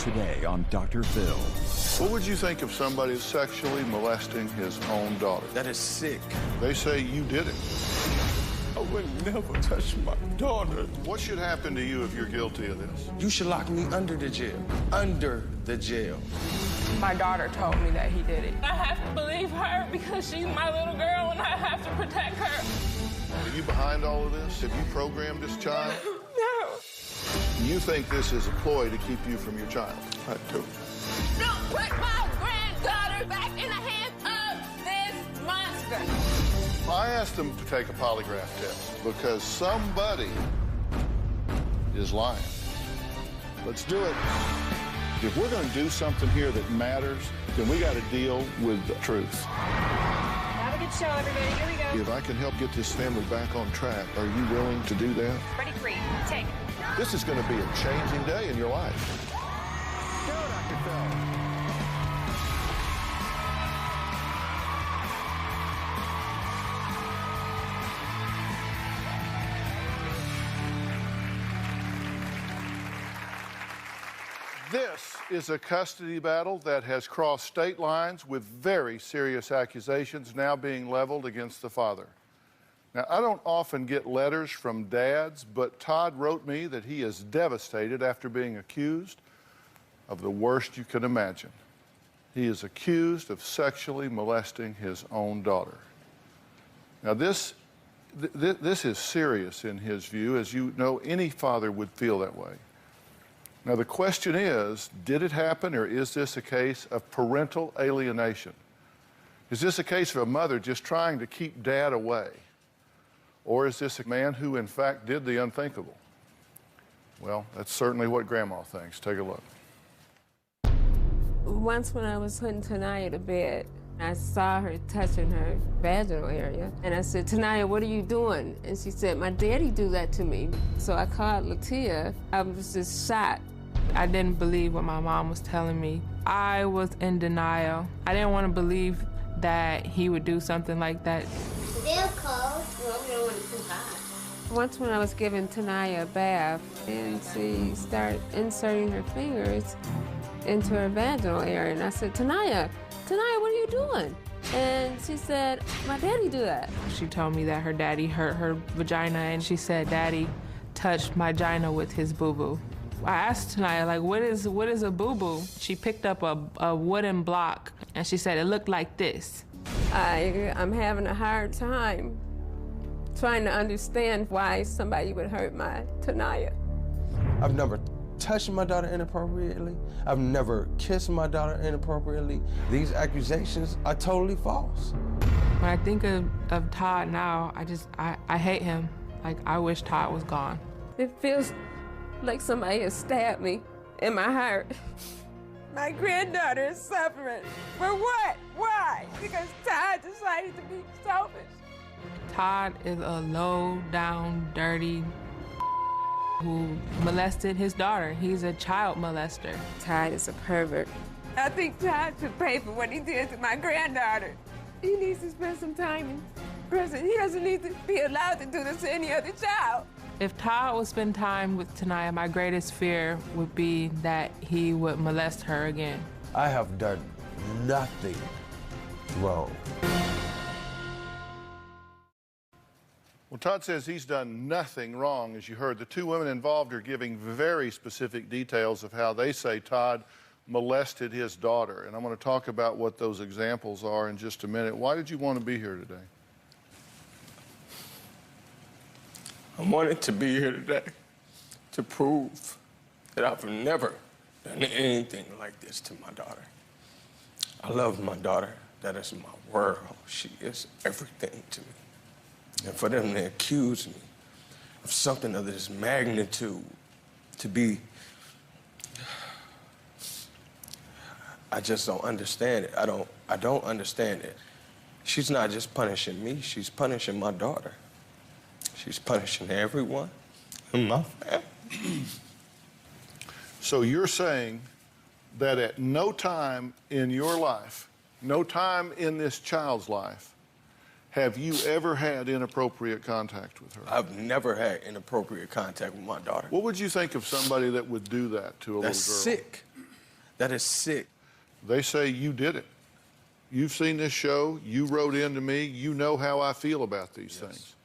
Today on Dr. Phil. What would you think of somebody sexually molesting his own daughter? That is sick. They say you did it. I would never touch my daughter. What should happen to you if you're guilty of this? You should lock me under the jail. Under the jail. My daughter told me that he did it. I have to believe her because she's my little girl and I have to protect her. Are you behind all of this? Have you programmed this child? No. You think this is a ploy to keep you from your child? I do. Don't put my granddaughter back in the hands of this monster. I asked them to take a polygraph test because somebody is lying. Let's do it. If we're going to do something here that matters, then we got to deal with the truth. Have a good show, everybody. Here we go. If I can help get this family back on track, are you willing to do that? Ready, three, take. This is going to be a changing day in your life. Go, Dr. Phil. This is a custody battle that has crossed state lines with very serious accusations now being leveled against the father. Now, I don't often get letters from dads, but Todd wrote me that he is devastated after being accused of the worst you can imagine. He is accused of sexually molesting his own daughter. Now, this is serious in his view. As you know, any father would feel that way. Now, the question is, did it happen, or is this a case of parental alienation? Is this a case of a mother just trying to keep dad away? Or is this a man who, in fact, did the unthinkable? Well, that's certainly what Grandma thinks. Take a look. Once when I was putting Tanaya to bed, I saw her touching her vaginal area. And I said, Tanaya, what are you doing? And she said, my daddy do that to me. So I called Latia. I was just shocked. I didn't believe what my mom was telling me. I was in denial. I didn't want to believe that he would do something like that. They're cold. Well, we don't want it too hot. Once when I was giving Tanaya a bath, and she started inserting her fingers into her vaginal area. And I said, Tanaya, what are you doing? And she said, my daddy do that. She told me that her daddy hurt her vagina, and she said, Daddy touched my vagina with his boo-boo. I asked Tanaya, like, what is a boo-boo? She picked up a wooden block, and she said, it looked like this. I'm having a hard time trying to understand why somebody would hurt my Tanaya. I've never touched my daughter inappropriately. I've never kissed my daughter inappropriately. These accusations are totally false. When I think of Todd now, I hate him. Like, I wish Todd was gone. It feels like somebody has stabbed me in my heart. My granddaughter is suffering. For what? Why? Because Todd decided to be selfish. Todd is a low down, dirty who molested his daughter. He's a child molester. Todd is a pervert. I think Todd should pay for what he did to my granddaughter. He needs to spend some time in prison. He doesn't need to be allowed to do this to any other child. If Todd would spend time with Tanaya, my greatest fear would be that he would molest her again. I have done nothing wrong. Well, Todd says he's done nothing wrong. As you heard, the two women involved are giving very specific details of how they say Todd molested his daughter. And I'm going to talk about what those examples are in just a minute. Why did you want to be here today? I wanted to be here today to prove that I've never done anything like this to my daughter. I love my daughter. That is my world. She is everything to me. And for them to accuse me of something of this magnitude, to be, I just don't understand it. I don't understand it. She's not just punishing me, she's punishing my daughter. She's punishing everyone in my family. So you're saying that at no time in your life, no time in this child's life, have you ever had inappropriate contact with her? I've never had inappropriate contact with my daughter. What would you think of somebody that would do that to a That's little girl? sick. That is sick. They say you did it. You've seen this show, you wrote into me, you know how I feel about these things.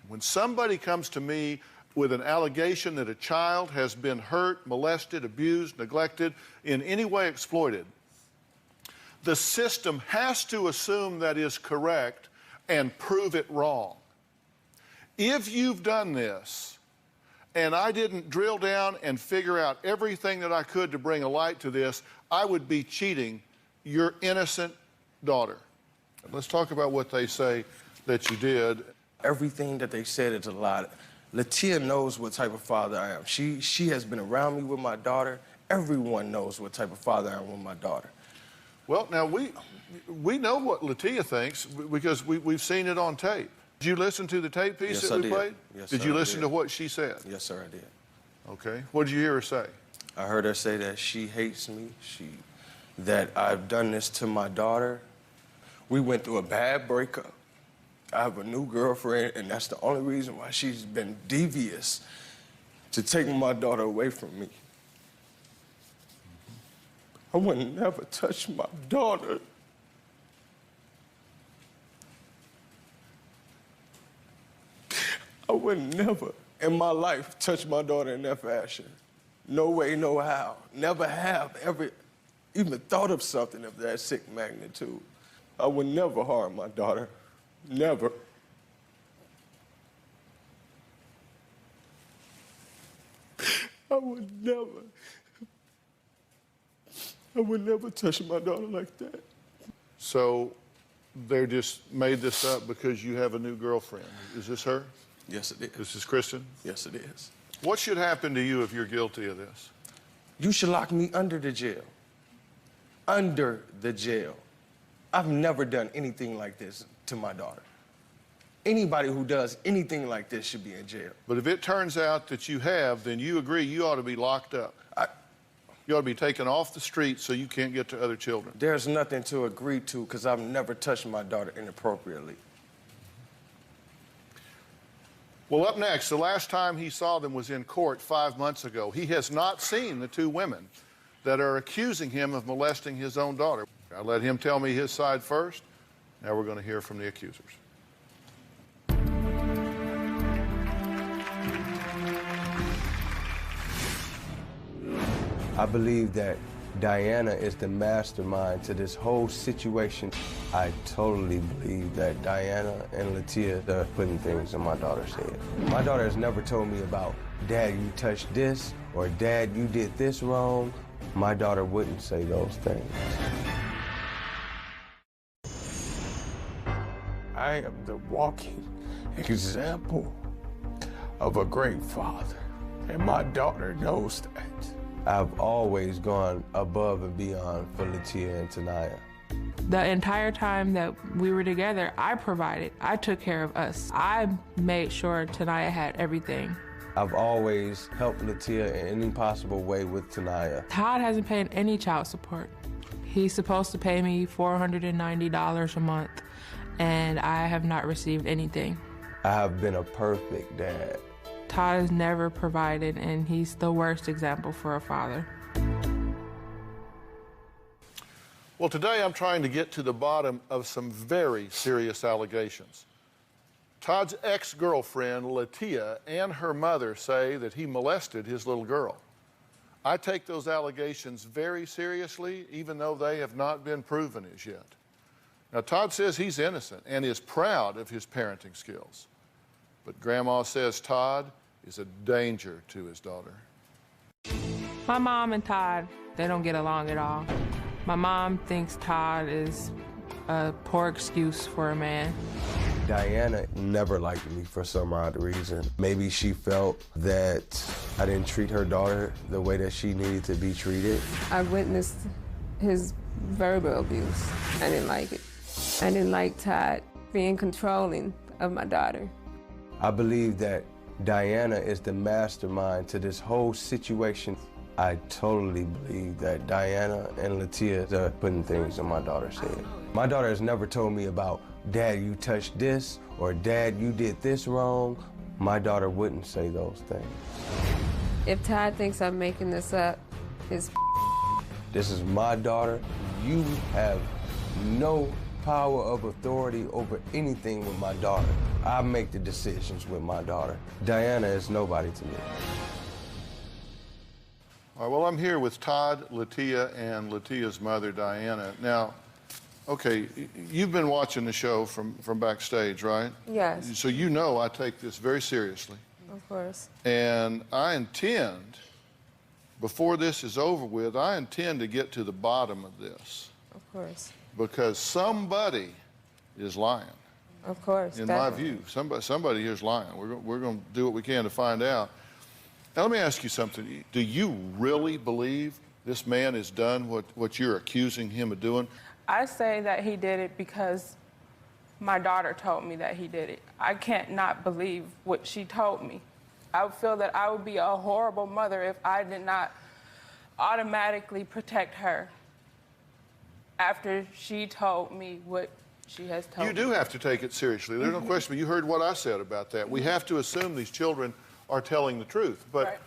When somebody comes to me with an allegation that a child has been hurt, molested, abused, neglected, in any way exploited, the system has to assume that is correct and prove it wrong. If you've done this, and I didn't drill down and figure out everything that I could to bring a light to this, I would be cheating your innocent daughter. Let's talk about what they say that you did. Everything that they said is a lie. Latia knows what type of father I am. She has been around me with my daughter. Everyone knows what type of father I am with my daughter. Well, now, we know what Latia thinks because we've seen it on tape. Did you listen to the tape piece that we played? Yes, did sir, you listen to what she said? Yes, sir, I did. Okay. What did you hear her say? I heard her say that she hates me, that I've done this to my daughter. We went through a bad breakup. I have a new girlfriend, and that's the only reason why she's been devious to take my daughter away from me. I would never touch my daughter. I would never in my life touch my daughter in that fashion. No way, no how. Never have ever even thought of something of that sick magnitude. I would never harm my daughter. Never. I would never touch my daughter like that. So they just made this up because you have a new girlfriend. Is this her? Yes, it is. This is Kristen? Yes, it is. What should happen to you if you're guilty of this? You should lock me under the jail. Under the jail. I've never done anything like this to my daughter. Anybody who does anything like this should be in jail. But if it turns out that you have, then you agree you ought to be locked up. You ought to be taken off the street so you can't get to other children. There's nothing to agree to because I've never touched my daughter inappropriately. Well, up next, the last time he saw them was in court 5 months ago. He has not seen the two women that are accusing him of molesting his own daughter. I let him tell me his side first. Now we're going to hear from the accusers. I believe that Diana is the mastermind to this whole situation. I totally believe that Diana and Latia are putting things in my daughter's head. My daughter has never told me about, Dad, you touched this, or Dad, you did this wrong. My daughter wouldn't say those things. I am the walking example of a great father, and my daughter knows that. I've always gone above and beyond for Latia and Tanaya. The entire time that we were together, I provided. I took care of us. I made sure Tanaya had everything. I've always helped Latia in any possible way with Tanaya. Todd hasn't paid any child support. He's supposed to pay me $490 a month, and I have not received anything. I have been a perfect dad. Todd has never provided, and he's the worst example for a father. Well, today I'm trying to get to the bottom of some very serious allegations. Todd's ex-girlfriend, Latia, and her mother say that he molested his little girl. I take those allegations very seriously, even though they have not been proven as yet. Now, Todd says he's innocent and is proud of his parenting skills. But Grandma says Todd is a danger to his daughter. My mom and Todd, they don't get along at all. My mom thinks Todd is a poor excuse for a man. Diana never liked me for some odd reason. Maybe she felt that I didn't treat her daughter the way that she needed to be treated. I witnessed his verbal abuse. I didn't like it. I didn't like Todd being controlling of my daughter. I believe that Diana is the mastermind to this whole situation. I totally believe that Diana and Latia are putting things in my daughter's head. My daughter has never told me about, Dad, you touched this, or Dad, you did this wrong. My daughter wouldn't say those things. If Todd thinks I'm making this up, it's This is my daughter. You have no power of authority over anything with my daughter. I make the decisions with my daughter. Diana is nobody to me. All right, well, I'm here with Todd, Latia, and Latia's mother, Diana. Now, okay, you've been watching the show from backstage, right? Yes. So you know I take this very seriously. Of course. And I intend, before this is over with, I intend to get to the bottom of this. Of course. Because somebody is lying. Of course. In definitely. my view, somebody here is lying. We're going to do what we can to find out. Now, let me ask you something. Do you really believe this man has done what you're accusing him of doing? I say that he did it because my daughter told me that he did it. I can't not believe what she told me. I feel that I would be a horrible mother if I did not automatically protect her after she told me what she has told me. You do have to take it seriously. There's no question. You heard what I said about that. We have to assume these children are telling the truth. But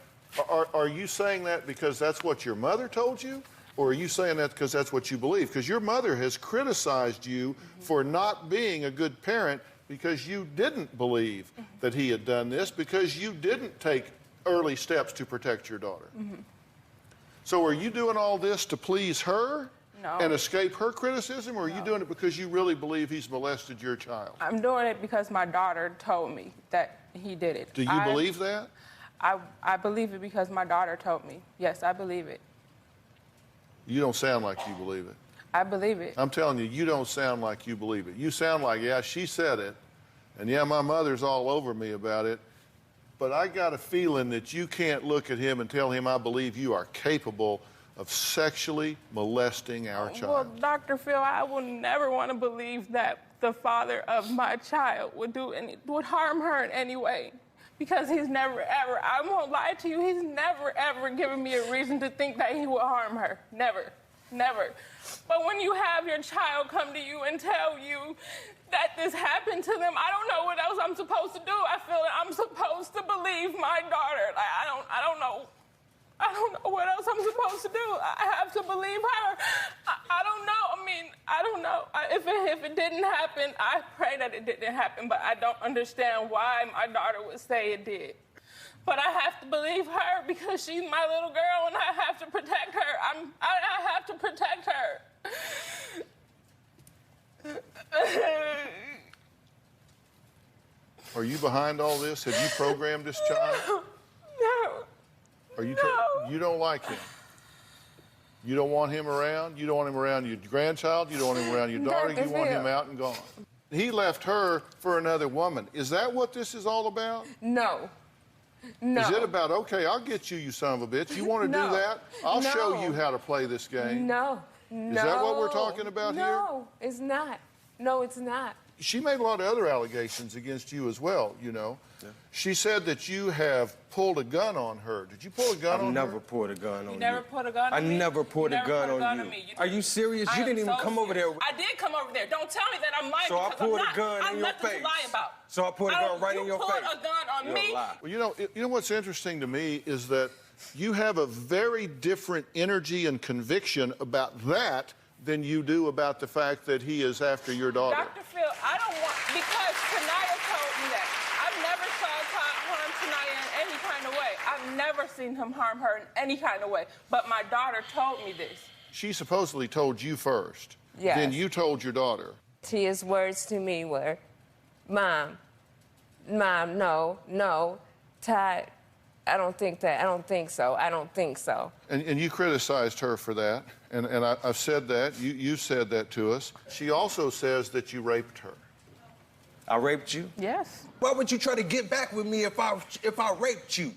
are you saying that because that's what your mother told you? Or are you saying that because that's what you believe? Because your mother has criticized you for not being a good parent because you didn't believe that he had done this, because you didn't take early steps to protect your daughter. So are you doing all this to please her and escape her criticism, or are you doing it because you really believe he's molested your child? I'm doing it because my daughter told me that he did it. Do you believe that? I believe it because my daughter told me. Yes, I believe it. You don't sound like you believe it. I believe it. I'm telling you, you don't sound like you believe it. You sound like, yeah, she said it, and yeah, my mother's all over me about it, but I got a feeling that you can't look at him and tell him I believe you are capable of sexually molesting our child. Well, Dr. Phil, I will never want to believe that the father of my child would harm her in any way. Because he's never, ever, I won't lie to you, he's never, ever given me a reason to think that he would harm her. Never, never. But when you have your child come to you and tell you that this happened to them, I don't know what else I'm supposed to do. I feel that I'm supposed to believe my daughter. Like, I don't know what else I'm supposed to do. I have to believe her. I don't know. I mean, I don't know. If it didn't happen, I pray that it didn't happen, but I don't understand why my daughter would say it did. But I have to believe her because she's my little girl and I have to protect her. I have to protect her. Are you behind all this? Have you programmed this child? No. You don't like him? You don't want him around? You don't want him around your grandchild? You don't want him around your daughter? You want him out and gone? He left her for another woman. Is that what this is all about? No. No. Is it about, okay, I'll get you, you son of a bitch. You want to do that? I'll show you how to play this game. No. Is that what we're talking about here? No, it's not. No, it's not. She made a lot of other allegations against you as well, you know. Yeah. She said that you have pulled a gun on her. Did you pull a gun on her? I've never pulled a gun on you. You never pulled a gun on me? I never pulled a gun on you. Are you serious? You didn't even come over there. I did come over there. Don't tell me that I'm lying because I pulled a gun in your face. I'm nothing to lie about. So I pulled a gun right in your face. You pulled a gun on me? Well, you know what's interesting to me is that you have a very different energy and conviction about that than you do about the fact that he is after your daughter. Dr. Phil, I don't want, because Tanaya told me that. I've never saw Todd harm Tanaya in any kind of way. I've never seen him harm her in any kind of way. But my daughter told me this. She supposedly told you first. Yes. Then you told your daughter. His words to me were, Mom, no, Todd, I don't think so. And you criticized her for that, and I've said that. You said that to us. She also says that you raped her. I raped you? Yes. Why would you try to get back with me if I raped you?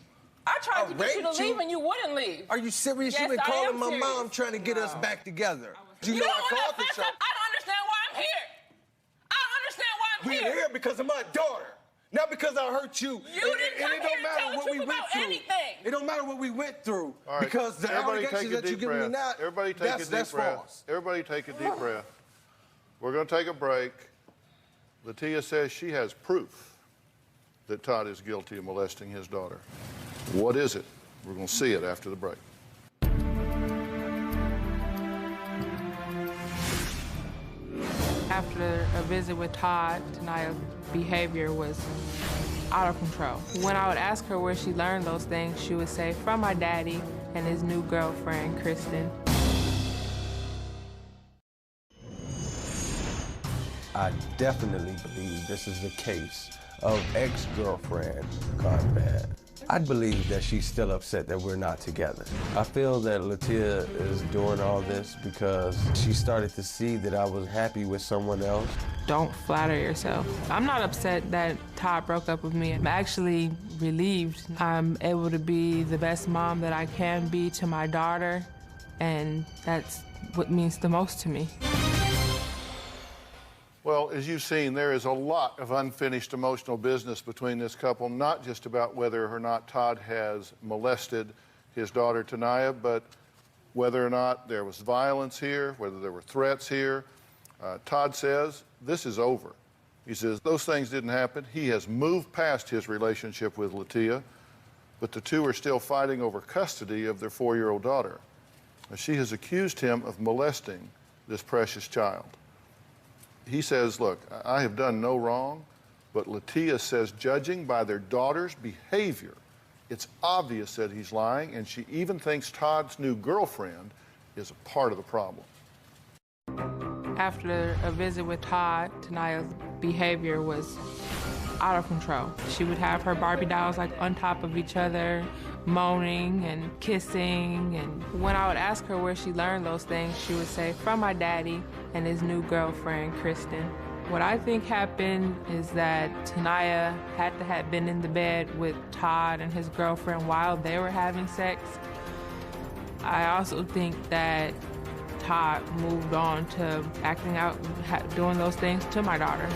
I tried to get you to leave and you wouldn't leave. Are you serious? Yes, You've been calling my serious. mom trying to get us back together. You know I called the show. I don't understand why I'm here. I don't understand why I'm here. We're here because of my daughter. Not because I hurt you. You didn't come here to tell the truth about anything. It don't matter what we went through. All right. Because the allegations that you're giving me now, Everybody take a deep breath. False. Everybody take a deep breath. We're going to take a break. Latia says she has proof that Todd is guilty of molesting his daughter. What is it? We're going to see it after the break. After a visit with Todd, Tanaya's behavior was out of control. When I would ask her where she learned those things, she would say, from my daddy and his new girlfriend, Kristen. I definitely believe this is a case of ex-girlfriend gone bad. I believe that she's still upset that we're not together. I feel that Latia is doing all this because she started to see that I was happy with someone else. Don't flatter yourself. I'm not upset that Todd broke up with me. I'm actually relieved. I'm able to be the best mom that I can be to my daughter, and that's what means the most to me. Well, as you've seen, there is a lot of unfinished emotional business between this couple, not just about whether or not Todd has molested his daughter, Tanaya, but whether or not there was violence here, whether there were threats here. Todd says, this is over. He says, those things didn't happen. He has moved past his relationship with Latia, but the two are still fighting over custody of their 4-year-old daughter. She has accused him of molesting this precious child. He says, look, I have done no wrong, but Latia says, judging by their daughter's behavior, it's obvious that he's lying, and she even thinks Todd's new girlfriend is a part of the problem. After a visit with Todd, Tanaya's behavior was out of control. She would have her Barbie dolls like on top of each other, moaning and kissing. And when I would ask her where she learned those things, she would say, from my daddy and his new girlfriend, Kristen. What I think happened is that Tanaya had to have been in the bed with Todd and his girlfriend while they were having sex. I also think that Todd moved on to acting out, doing those things to my daughter.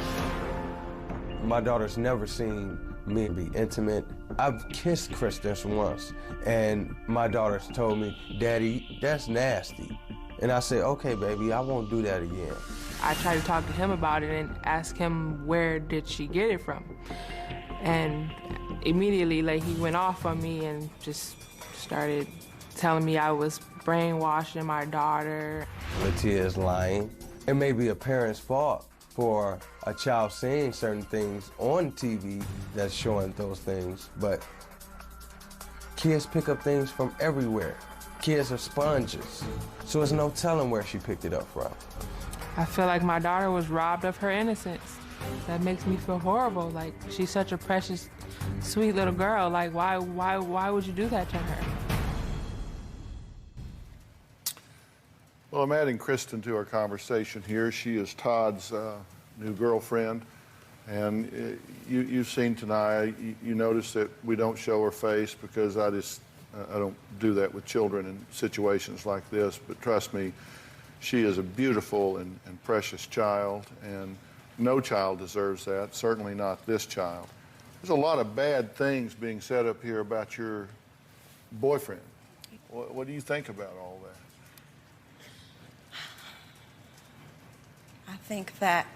My daughter's never seen me be intimate. I've kissed Kristen once, and my daughter's told me, Daddy, that's nasty. And I say, okay, baby, I won't do that again. I tried to talk to him about it and ask him where did she get it from. And immediately, like, he went off on me and just started telling me I was brainwashing my daughter. Latia is lying. It may be a parent's fault for a child seeing certain things on TV that's showing those things, but kids pick up things from everywhere. Kids are sponges, so there's no telling where she picked it up from. I feel like my daughter was robbed of her innocence. That makes me feel horrible. Like, she's such a precious, sweet little girl. Like, why would you do that to her? Well, I'm adding Kristen to our conversation here. She is Todd's new girlfriend. And you've seen Tanaya. You notice that we don't show her face because I don't do that with children in situations like this. But trust me, she is a beautiful and precious child, and no child deserves that, certainly not this child. There's a lot of bad things being said up here about your boyfriend. What do you think about all that? I think that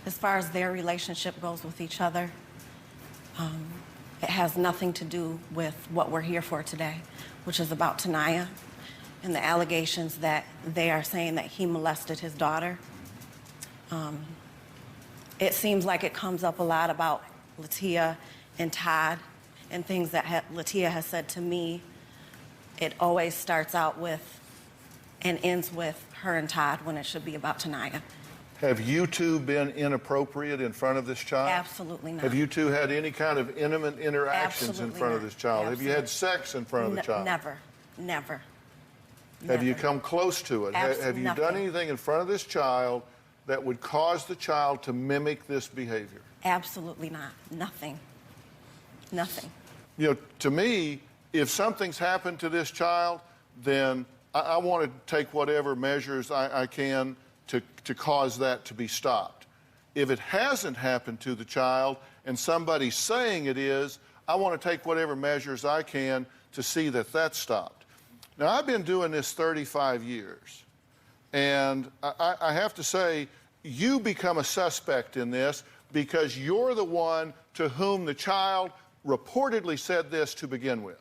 as far as their relationship goes with each other, it has nothing to do with what we're here for today, which is about Tanaya and the allegations that they are saying that he molested his daughter. It seems like it comes up a lot about Latia and Todd and things that Latia has said to me. It always starts out with and ends with her and Todd when it should be about Tanaya. Have you two been inappropriate in front of this child? Absolutely not. Have you two had any kind of intimate interactions Absolutely in front of not. this child? Absolutely. Have you had sex in front of the child? Never, never. Have you come close to it? Have you done anything in front of this child that would cause the child to mimic this behavior? Absolutely not. Nothing. Nothing. You know, to me, if something's happened to this child, then I want to take whatever measures I can to cause that to be stopped. If it hasn't happened to the child and somebody's saying it is, I want to take whatever measures I can to see that that's stopped. Now, I've been doing this 35 years, and I have to say, you become a suspect in this because you're the one to whom the child reportedly said this to begin with.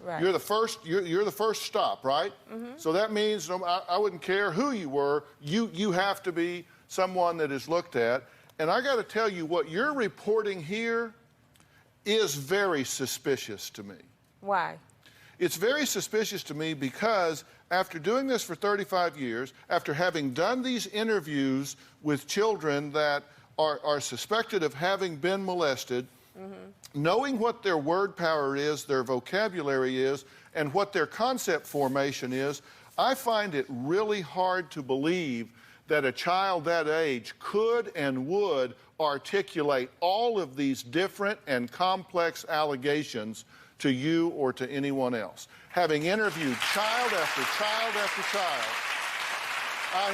Right. You're the first stop, right? So that means I wouldn't care who you were, you have to be someone that is looked at. And I got to tell you, what you're reporting here is very suspicious to me. Why? It's very suspicious to me because after doing this for 35 years, after having done these interviews with children that are suspected of having been molested, knowing what their word power is, their vocabulary is, and what their concept formation is, I find it really hard to believe that a child that age could and would articulate all of these different and complex allegations to you or to anyone else. Having interviewed child after child after child, I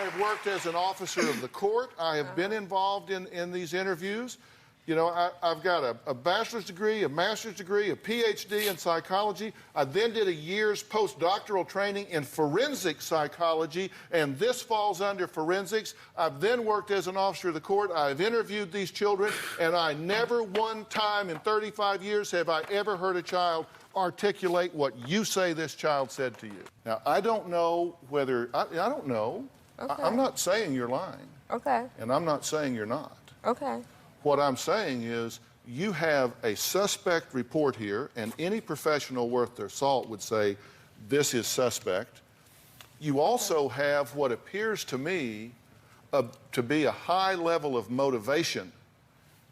have worked as an officer of the court. I have been involved in these interviews. You know, I've got a bachelor's degree, a master's degree, a PhD in psychology. I then did a year's postdoctoral training in forensic psychology, and this falls under forensics. I've then worked as an officer of the court. I've interviewed these children, and I never one time in 35 years have I ever heard a child articulate what you say this child said to you. Now, I don't know whether, I don't know. Okay. I'm not saying you're lying. Okay. And I'm not saying you're not. Okay. What I'm saying is you have a suspect report here, and any professional worth their salt would say this is suspect. You also have what appears to me to be a high level of motivation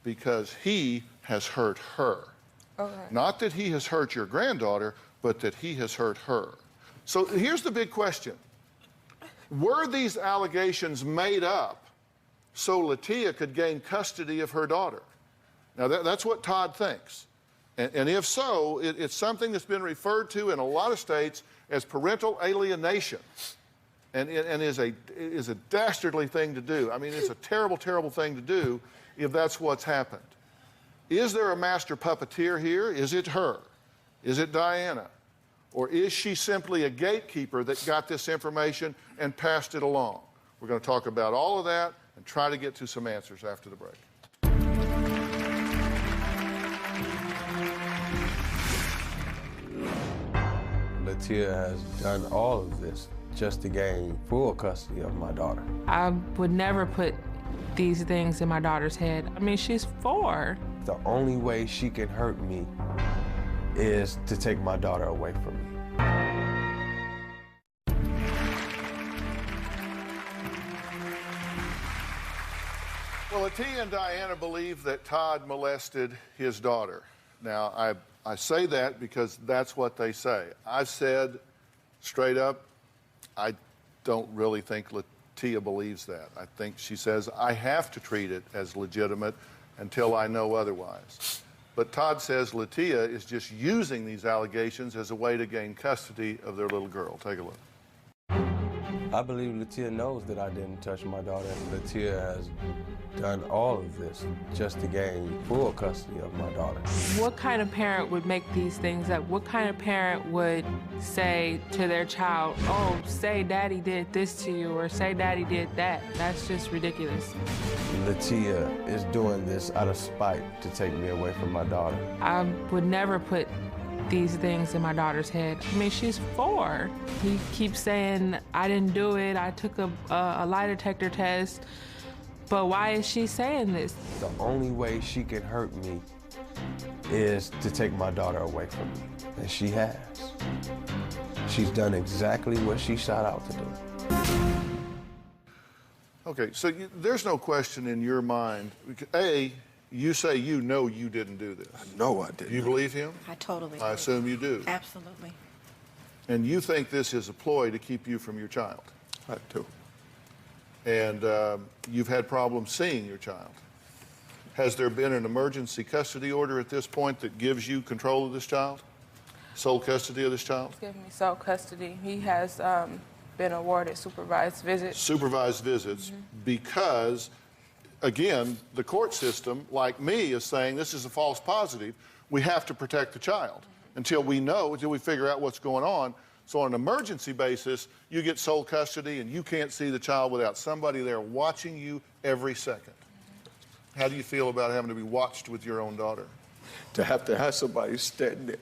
because he has hurt her. Okay. Not that he has hurt your granddaughter, but that he has hurt her. So here's the big question. Were these allegations made up so Latia could gain custody of her daughter? Now, that's what Todd thinks. And if so, it's something that's been referred to in a lot of states as parental alienation, and is a dastardly thing to do. I mean, it's a terrible, terrible thing to do if that's what's happened. Is there a master puppeteer here? Is it her? Is it Diana? Or is she simply a gatekeeper that got this information and passed it along? We're going to talk about all of that and try to get to some answers after the break. Latia has done all of this just to gain full custody of my daughter. I would never put these things in my daughter's head. I mean, she's 4. The only way she can hurt me is to take my daughter away from me. Well, Latia and Diana believe that Todd molested his daughter. Now, I say that because that's what they say. I've said straight up, I don't really think Latia believes that. I think she says, I have to treat it as legitimate until I know otherwise. But Todd says Latia is just using these allegations as a way to gain custody of their little girl. Take a look. I believe Latia knows that I didn't touch my daughter. Latia has done all of this just to gain full custody of my daughter. What kind of parent would make these things up? What kind of parent would say to their child, oh, say daddy did this to you, or say daddy did that? That's just ridiculous. Latia is doing this out of spite to take me away from my daughter. I would never put these things in my daughter's head. I mean, she's 4. He keeps saying, I didn't do it, I took a lie detector test. But why is she saying this? The only way she can hurt me is to take my daughter away from me. And she has. She's done exactly what she shot out to do. Okay, so there's no question in your mind. A, you say you know you didn't do this. I know I didn't. You believe him? I totally I do. assume you do. Absolutely. And you think this is a ploy to keep you from your child? I do. And you've had problems seeing your child. Has there been an emergency custody order at this point that gives you control of this child? Sole custody of this child? Give me sole custody. He has been awarded supervised visits. Supervised visits, because, again, the court system, like me, is saying this is a false positive. We have to protect the child until we know, until we figure out what's going on. So on an emergency basis, you get sole custody and you can't see the child without somebody there watching you every second. How do you feel about having to be watched with your own daughter? to have somebody stand there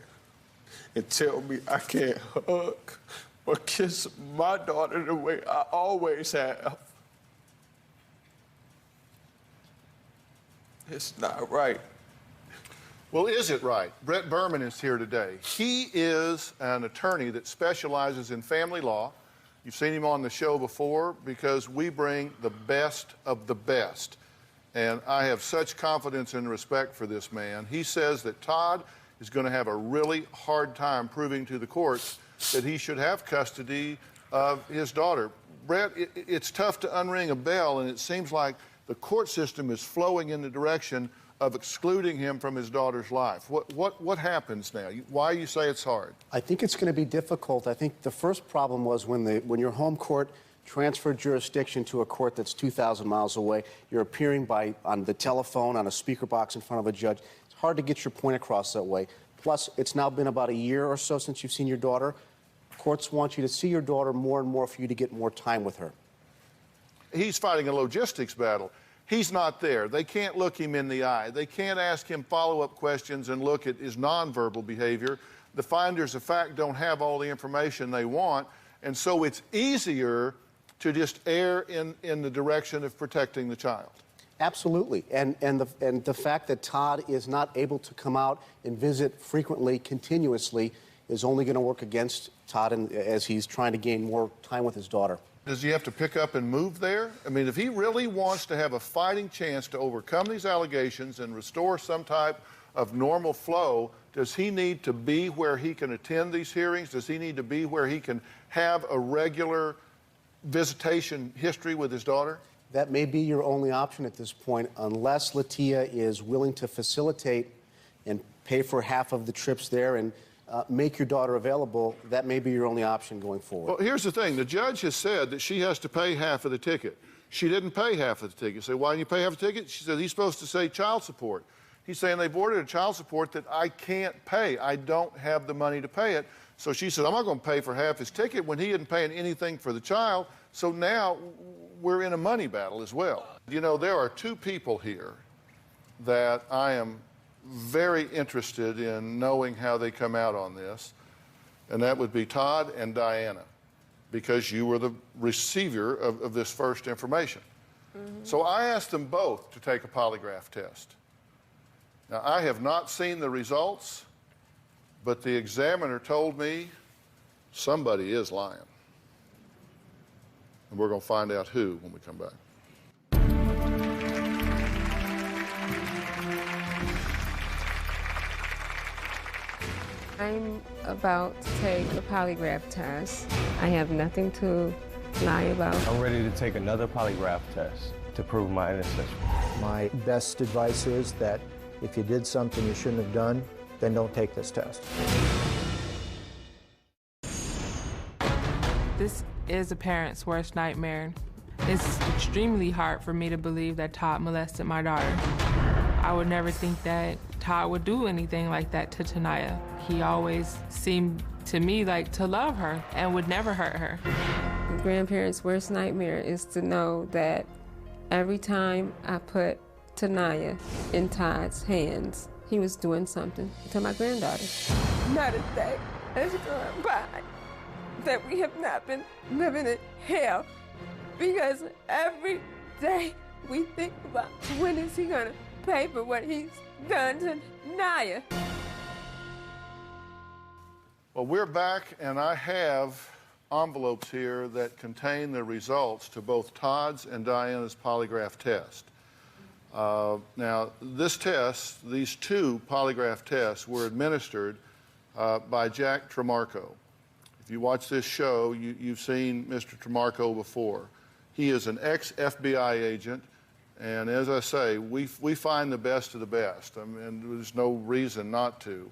and tell me I can't hug or kiss my daughter the way I always have. It's not right. Well, is it right? Brett Berman is here today. He is an attorney that specializes in family law. You've seen him on the show before because we bring the best of the best. And I have such confidence and respect for this man. He says that Todd is going to have a really hard time proving to the courts that he should have custody of his daughter. Brett, it's tough to unring a bell, and it seems like the court system is flowing in the direction of excluding him from his daughter's life. What happens now? Why you say it's hard? I think it's going to be difficult. I think the first problem was when your home court transferred jurisdiction to a court that's 2,000 miles away. You're appearing on the telephone, on a speaker box in front of a judge. It's hard to get your point across that way. Plus, it's now been about a year or so since you've seen your daughter. Courts want you to see your daughter more and more for you to get more time with her. He's fighting a logistics battle. He's not there. They can't look him in the eye. They can't ask him follow-up questions and look at his nonverbal behavior. The finders of fact don't have all the information they want, and so it's easier to just err in the direction of protecting the child. Absolutely, and the fact that Todd is not able to come out and visit frequently, continuously, is only going to work against Todd as he's trying to gain more time with his daughter. Does he have to pick up and move there? I mean, if he really wants to have a fighting chance to overcome these allegations and restore some type of normal flow, does he need to be where he can attend these hearings? Does he need to be where he can have a regular visitation history with his daughter? That may be your only option at this point, unless Latia is willing to facilitate and pay for half of the trips there and make your daughter available. That may be your only option going forward. Well, here's the thing. The judge has said that she has to pay half of the ticket. She didn't pay half of the ticket. Say, why didn't you pay half the ticket? She said, he's supposed to say child support. He's saying they've ordered a child support that I can't pay. I don't have the money to pay it. So she said, I'm not going to pay for half his ticket when he isn't paying anything for the child. So now we're in a money battle as well. You know, there are two people here that I am very interested in knowing how they come out on this, and that would be Todd and Diana, because you were the receiver of this first information. So I asked them both to take a polygraph test. Now, I have not seen the results, but the examiner told me somebody is lying. And we're going to find out who when we come back. I'm about to take a polygraph test. I have nothing to lie about. I'm ready to take another polygraph test to prove my innocence. My best advice is that if you did something you shouldn't have done, then don't take this test. This is a parent's worst nightmare. It's extremely hard for me to believe that Todd molested my daughter. I would never think that Todd would do anything like that to Tanaya. He always seemed to me like to love her and would never hurt her. The grandparents' worst nightmare is to know that every time I put Tanaya in Todd's hands, he was doing something to my granddaughter. Not a day has gone by that we have not been living in hell, because every day we think about when is he gonna pay for what he's done to Naya. Well, we're back, and I have envelopes here that contain the results to both Todd's and Diana's polygraph test. Now, this test, these two polygraph tests, were administered by Jack Tremarco. If you watch this show, you've seen Mr. Tremarco before. He is an ex-FBI agent, and as I say, we find the best of the best. I mean, there's no reason not to.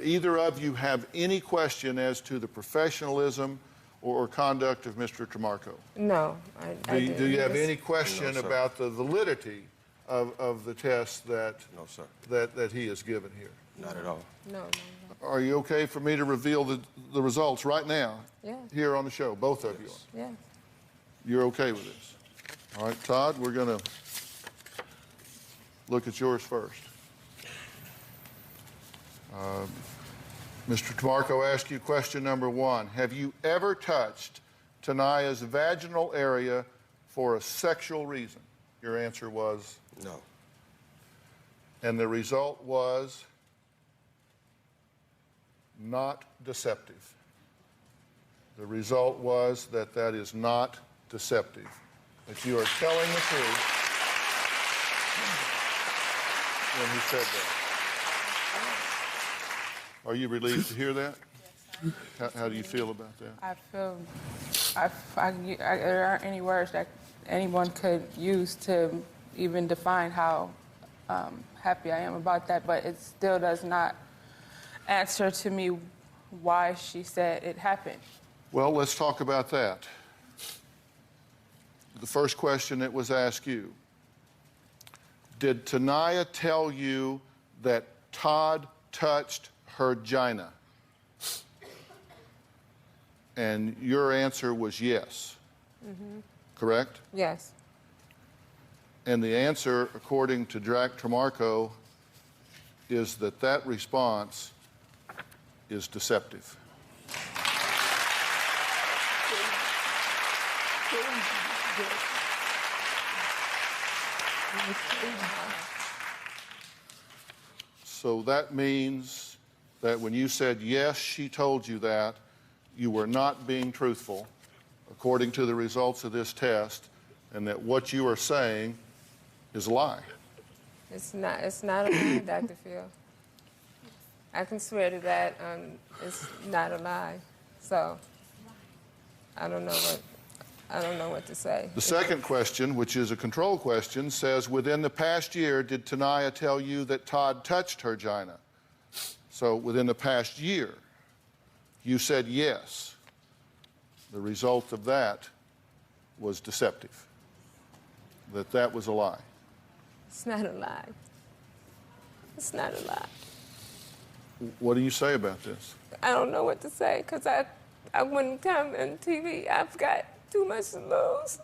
Either of you have any question as to the professionalism or conduct of Mr. Tremarco? No, I do you have any question about the validity of the test that that he has given here? Not at all. No. Are you okay for me to reveal the results right now? Yeah. Here on the show, both of you are? Yeah. You're okay with this? All right, Todd, we're going to look at yours first. Mr. Tamarco asked you question number 1. Have you ever touched Tania's vaginal area for a sexual reason? Your answer was? No. And the result was not deceptive. The result was that that is not deceptive, that you are telling the truth when he said that. Are you relieved to hear that? How do you feel about that? I feel, there aren't any words that anyone could use to even define how happy I am about that, but it still does not answer to me why she said it happened. Well, let's talk about that. The first question that was asked you, did Tania tell you that Todd touched her vagina? And your answer was yes. Mm-hmm. Correct? Yes. And the answer, according to Jack Tramarco, is that that response is deceptive. So that means that when you said yes, she told you that, you were not being truthful, according to the results of this test, and that what you are saying is a lie. It's not a lie, Dr. Phil. I can swear to that. It's not a lie. So I don't know what to say. The second question, which is a control question, says, within the past year, did Tania tell you that Todd touched her vagina? So within the past year, you said yes. The result of that was deceptive, that was a lie. It's not a lie. It's not a lie. What do you say about this? I don't know what to say because I wouldn't come on TV. I've got too much to lose.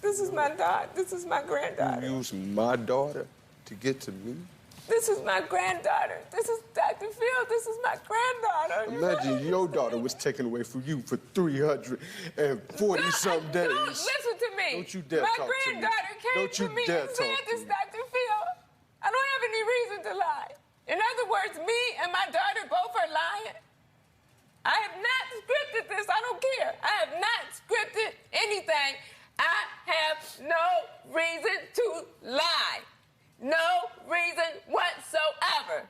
This is my daughter. This is my granddaughter. You use my daughter to get to me? This is my granddaughter. This is Dr. Phil. This is my granddaughter. Imagine your daughter was taken away from you for 340-something days. Don't listen to me. Don't you dare my talk to me. My granddaughter came to me and said this, Dr. Phil. I don't have any reason to lie. In other words, me and my daughter both are lying. I have not scripted this. I don't care. I have not scripted anything. I have no reason to lie. No reason whatsoever.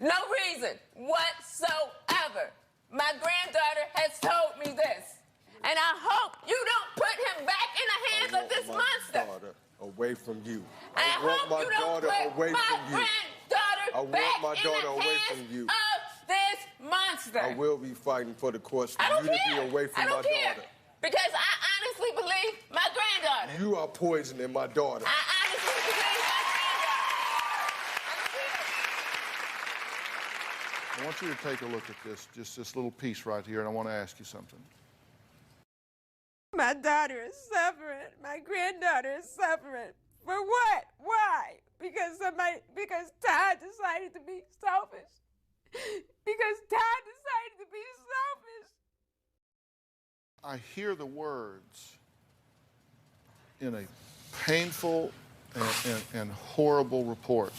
No reason whatsoever. My granddaughter has told me this. And I hope you don't put him back in the hands of this monster. Daughter away from you. I want my hope you don't daughter put away my from you. granddaughter back my daughter in the away hands from you. of this monster. I will be fighting for the courts for I don't you to care. be away from I don't my care. daughter. Because I honestly believe my granddaughter. You are poisoning my daughter. I honestly believe my granddaughter. I I want you to take a look at this, just this little piece right here, and I want to ask you something. My daughter is suffering. My granddaughter is suffering. For what? Why? Because Todd decided to be selfish. Because Todd decided to be selfish. I hear the words in a painful and horrible report,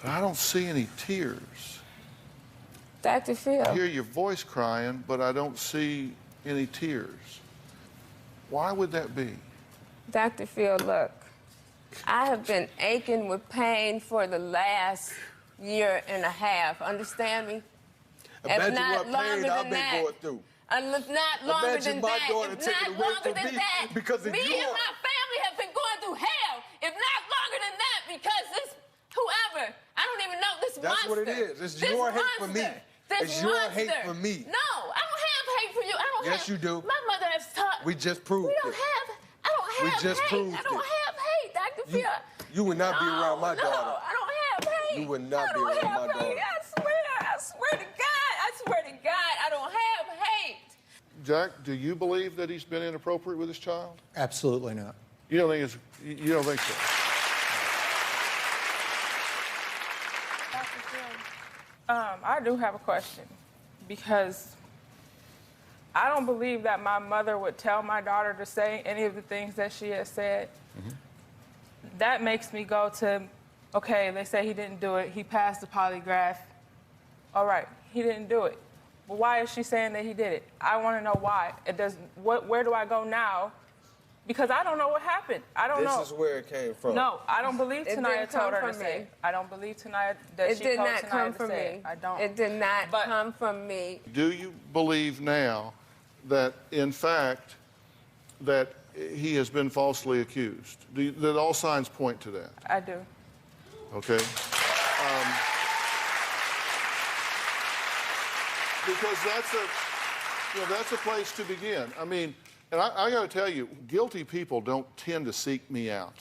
but I don't see any tears. Dr. Phil. I hear your voice crying, but I don't see any tears. Why would that be? Dr. Phil, look, I have been aching with pain for the last year and a half. Understand me? Imagine if not what longer pain than I've been that. going through. If not longer Imagine than my that. daughter If taken not away longer from than me that. because of me yours. and my family have been going through hell. If not longer than that, because this whoever, I don't even know this That's monster. what it is. It's this your hate for me. This It's your monster. hate for me. No, I don't have hate for you. I don't Yes, have. you do. My mother has taught. We just proved We don't it. have. I don't have We just hate. proved I don't it. have hate, Dr. Phil. You would not be around my No, daughter. I don't have hate. You would not I be don't around have my daughter. hate. I swear to God. I swear to God, I don't have hate. Jack, do you believe that he's been inappropriate with his child? Absolutely not. You don't think so? I do have a question, because I don't believe that my mother would tell my daughter to say any of the things that she has said. That makes me go to, okay, they say he didn't do it. He passed the polygraph. All right, he didn't do it. But why is she saying that he did it? I want to know why. Where do I go now? Because I don't know what happened. I don't know. This is where it came from. No, I don't believe It Tanaya didn't told come her to from say me. it. I don't believe Tanaya that It she did told not Tanaya come to from say me. it. I don't. It did not come from me. Do you believe now that, in fact, that he has been falsely accused? That all signs point to that? I do. Okay. Because that's a place to begin. I mean, and I got to tell you, guilty people don't tend to seek me out.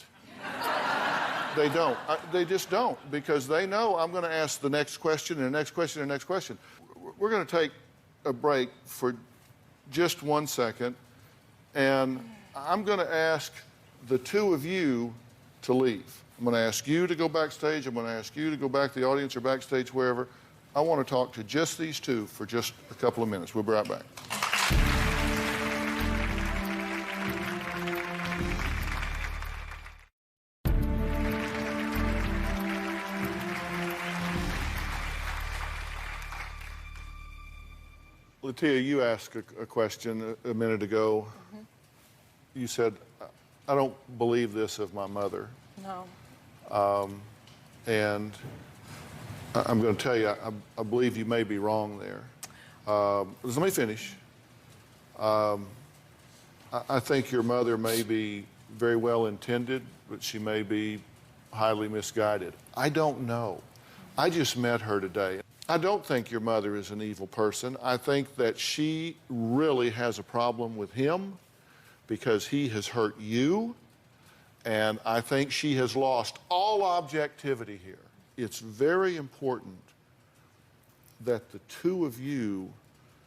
They don't. They just don't, because they know I'm going to ask the next question and the next question and the next question. We're going to take a break for just 1 second, and I'm going to ask the two of you to leave. I'm going to ask you to go backstage. I'm going to ask you to go back to the audience or backstage, wherever. I want to talk to just these two for just a couple of minutes. We'll be right back. Latia, you asked a question a minute ago. You said, I don't believe this of my mother. No. And I'm going to tell you, I believe you may be wrong there. Let me finish. I think your mother may be very well intended, but she may be highly misguided. I don't know. I just met her today. I don't think your mother is an evil person. I think that she really has a problem with him because he has hurt you, and I think she has lost all objectivity here. It's very important that the two of you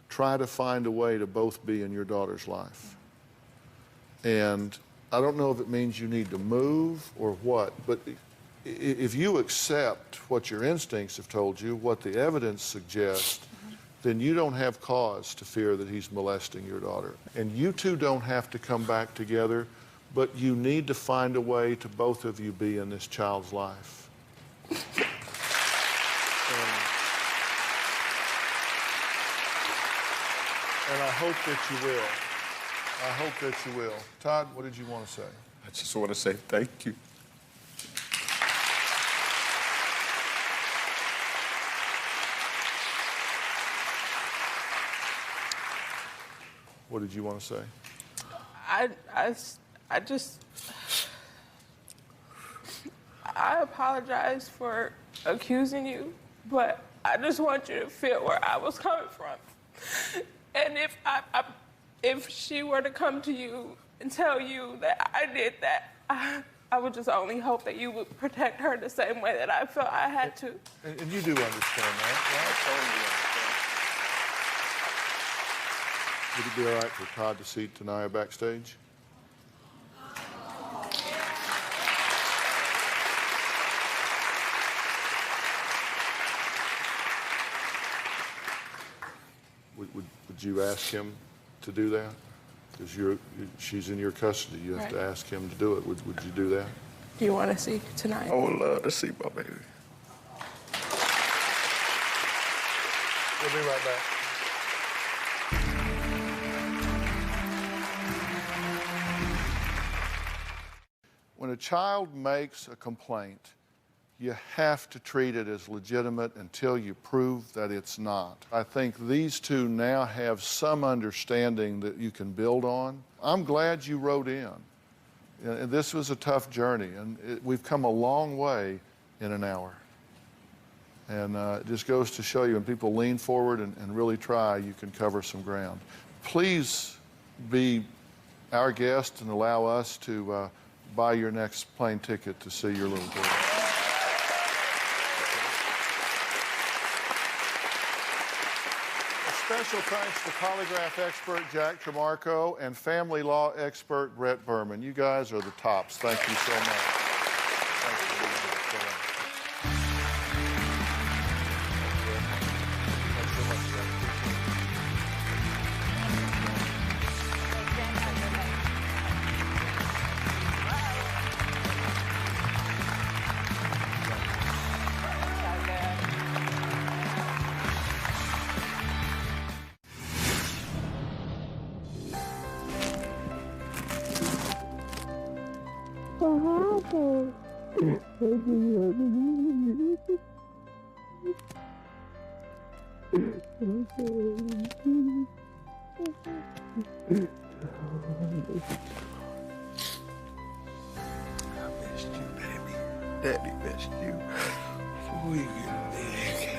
try to find a way to both be in your daughter's life. And I don't know if it means you need to move or what, but if you accept what your instincts have told you, what the evidence suggests, then you don't have cause to fear that he's molesting your daughter. And you two don't have to come back together, but you need to find a way to both of you be in this child's life. And I hope that you will. I hope that you will. Todd, what did you want to say? I just want to say thank you. What did you want to say? I apologize for accusing you, but I just want you to feel where I was coming from. And if she were to come to you and tell you that I did that, I would just only hope that you would protect her the same way that I felt I had to. And you do understand that, right? I totally understand. Would it be all right for Todd to see Tanaya backstage? Would you ask him to do that? Because she's in your custody. You have to ask him to do it. Would you do that? Do you want to see tonight? I would love to see my baby. We'll be right back. When a child makes a complaint, you have to treat it as legitimate until you prove that it's not. I think these two now have some understanding that you can build on. I'm glad you wrote in. This was a tough journey, and we've come a long way in an hour. And it just goes to show you, when people lean forward and really try, you can cover some ground. Please be our guest and allow us to buy your next plane ticket to see your little girl. Special thanks to polygraph expert Jack Tremarco and family law expert Brett Berman. You guys are the tops. Thank you so much. Thanks for being here. What happened? I missed you, baby. Daddy missed you. We get big.